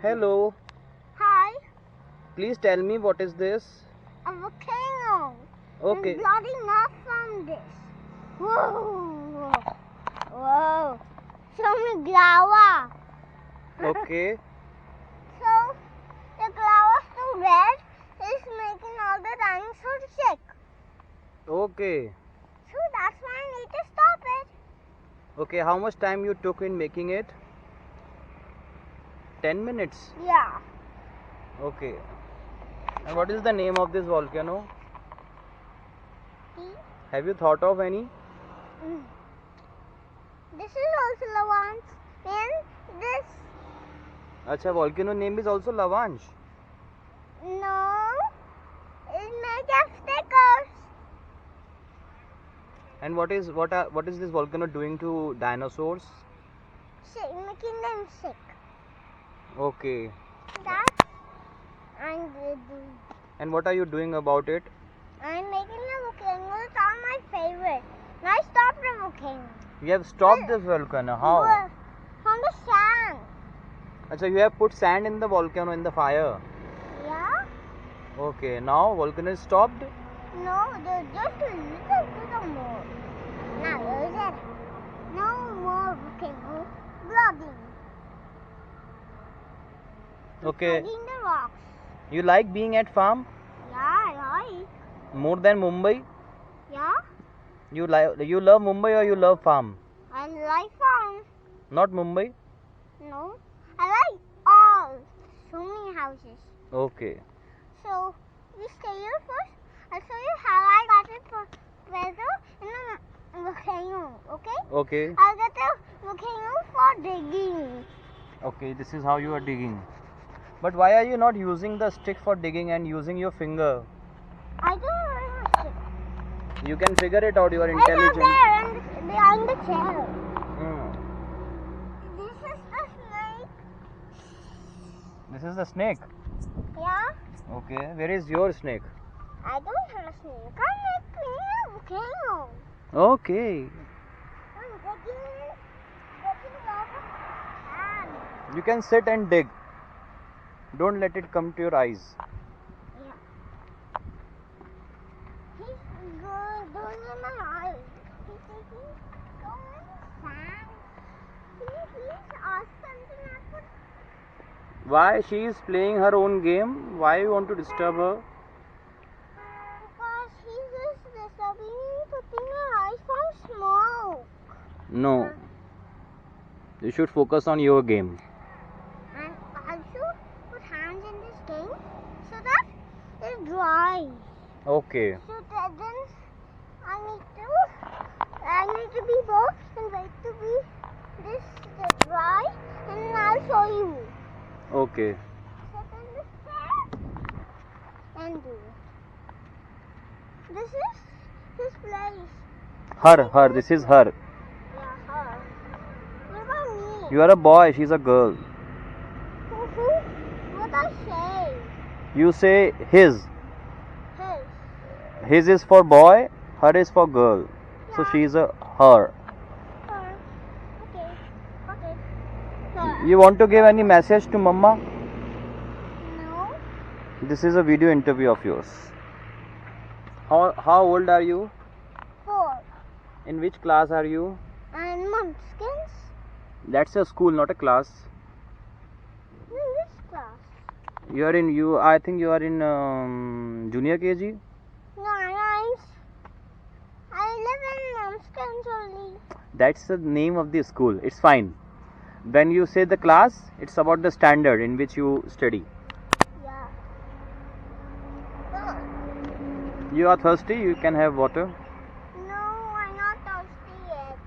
Hello. Hi. Please tell me what is this? A volcano. Okay. It's blotting off from this. Whoa. Whoa. So many lava. Okay. So the lava is too red. It's making all the dinosaurs sick. Okay. So that's why I need to stop it. Okay. How much time you took in making it? 10 minutes. Yeah. Okay. And what is the name of this volcano? See? Have you thought of any? This is also Lavanch. And this. Acha, volcano name is also Lavanch. No. It's made of stickers. And what is this volcano doing to dinosaurs? Making them sick. Okay. That I'm doing. And what are you doing about it? I'm making the volcano. It's all my favorite. Now I stopped the volcano. You have stopped this volcano. How? From the sand. Acha, you have put sand in the volcano in the fire. Yeah? Okay. Now volcano is stopped. No, there's just a little bit more. Now there's no more volcano blogging. Okay. Hugging the rocks. You like being at farm Yeah, I like. more than Mumbai? Yeah? You love Mumbai or you love farm? I like farm. Not Mumbai? No. I like all. So many houses. Okay. So, we stay here first. I'll show you how I got it for weather in a volcano. Okay? Okay. I'll get the volcano for digging. Okay, this is how you are digging. But why are you not using the stick for digging and using your finger? I don't know how to. You can figure it out, you are It's up intelligent. there behind the chair. Hmm. This is the snake. This is the snake. Yeah? Okay, where is your snake? I don't have a snake. I'm making a volcano. Okay. I'm digging out of sand. You can sit and dig. Don't let it come to your eyes. Yeah. He's going in my eyes. He's taking so many sand. Can you please ask something happen? Why? She is playing her own game. Why you want to disturb her? Because he's just disturbing me, putting her eyes from smoke. No. You should focus on your game. And also put hands in this game so that it dries. Okay. So that then I need to be both and wait to be this dry and then I'll show you. Okay. Sit in the chair and do it. This is his place. Her. This is her. Yeah, her. What about me? You are a boy. She's a girl. Who? What I say? You say his. His. His is for boy. Her is for girl. So Yeah. she is a her. Her. Okay. Okay. Her. You want to give any message to mama? No. This is a video interview of yours. How old are you? 4. In which class are you? And munchkins? That's a school, not a class. In this class? I think you are in junior KG. No, I live in munchkins only. That's the name of the school. It's fine. When you say the class, it's about the standard in which you study. Yeah. You are thirsty, you can have water. No, I'm not thirsty yet.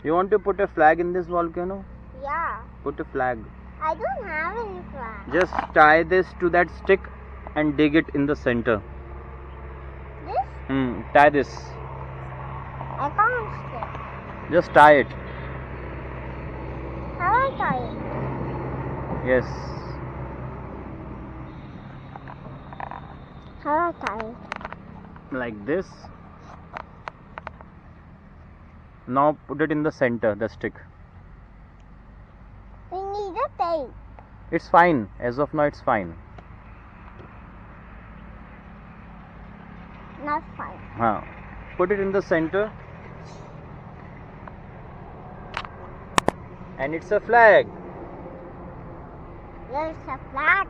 You want to put a flag in this volcano? Yeah. Put a flag. I don't have any flag. Just tie this to that stick and dig it in the center. This? Tie this. I can't stick. Just tie it. How I tie it? Yes. How I tie it? Like this. Now put it in the center, the stick. We need a tape. It's fine. As of now, it's fine. Not fine. Put it in the center. And it's a flag. There's a flag.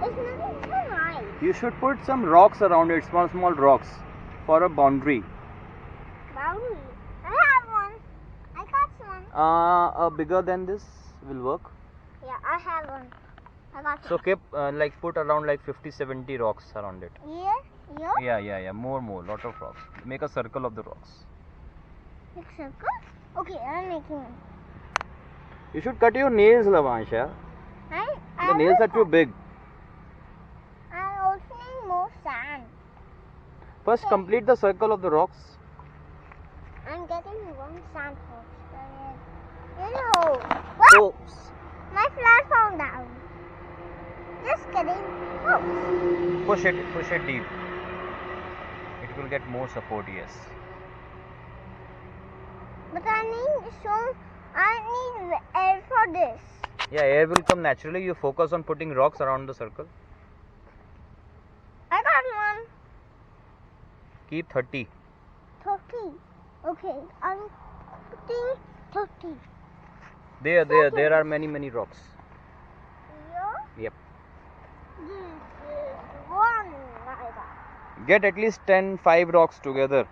It's nothing so nice. You should put some rocks around it, small rocks, for a boundary. Boundary. I have one. I got one. Bigger than this will work. Yeah, I have one. I got So one. keep put around 50-70 rocks around it. Yeah? Yeah. More. Lot of rocks. Make a circle of the rocks. Like circle? Okay, I'm making one. You should cut your nails, Lavansha. The nails are too big. I also need more sand. First, complete the circle of the rocks. I'm getting one sand first. What? Oh, My flag fell down. Just kidding. Oh. push it deep. It will get more support. Yes. But I need air for this. Yeah, air will come naturally. You focus on putting rocks around the circle. I got one. Keep 30. 30. Okay, I'm putting 30. There are many rocks. Here? Yep. This is one like that. Get at least 5 rocks together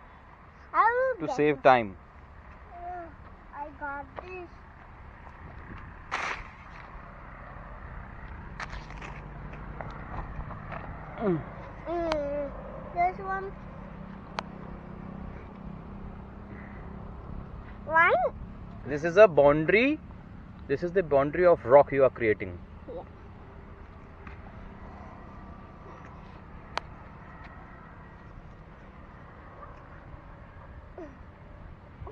I will to get save it. time. I got this. There's one. One? This is a boundary. This is the boundary of rock you are creating. Yeah.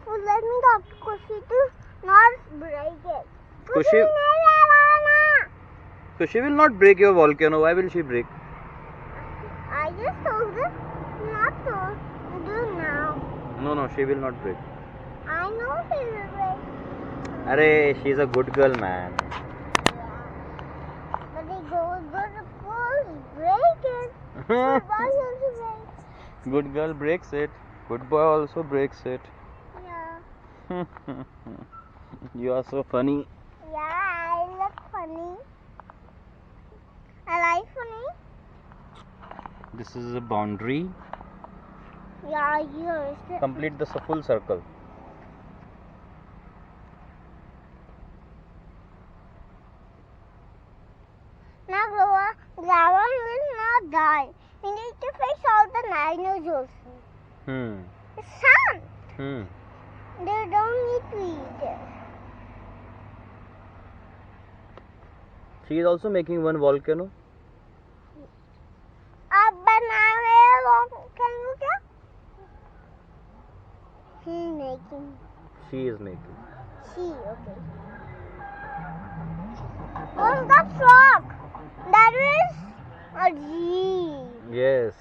So let me talk to Kushi to not break it. Kushi will not break your volcano. Why will she break? I just told her not to do now. No, she will not break. I know she will break. Arey, she's a good girl, man. But the good boys break it. Good boys also break. Good girl breaks it. Good boy also breaks it. Yeah. You are so funny. Yeah, I look funny. I like funny. This is a boundary. Yeah, yours. Complete the full circle. Now Lava will not die. We need to fix all the dinosaurs. It's sun. They don't need to eat it. She is also making one volcano. अब बनावे volcano क्या? He's making. She is making. She, okay. Oh, that's rock. That is a G. Yes.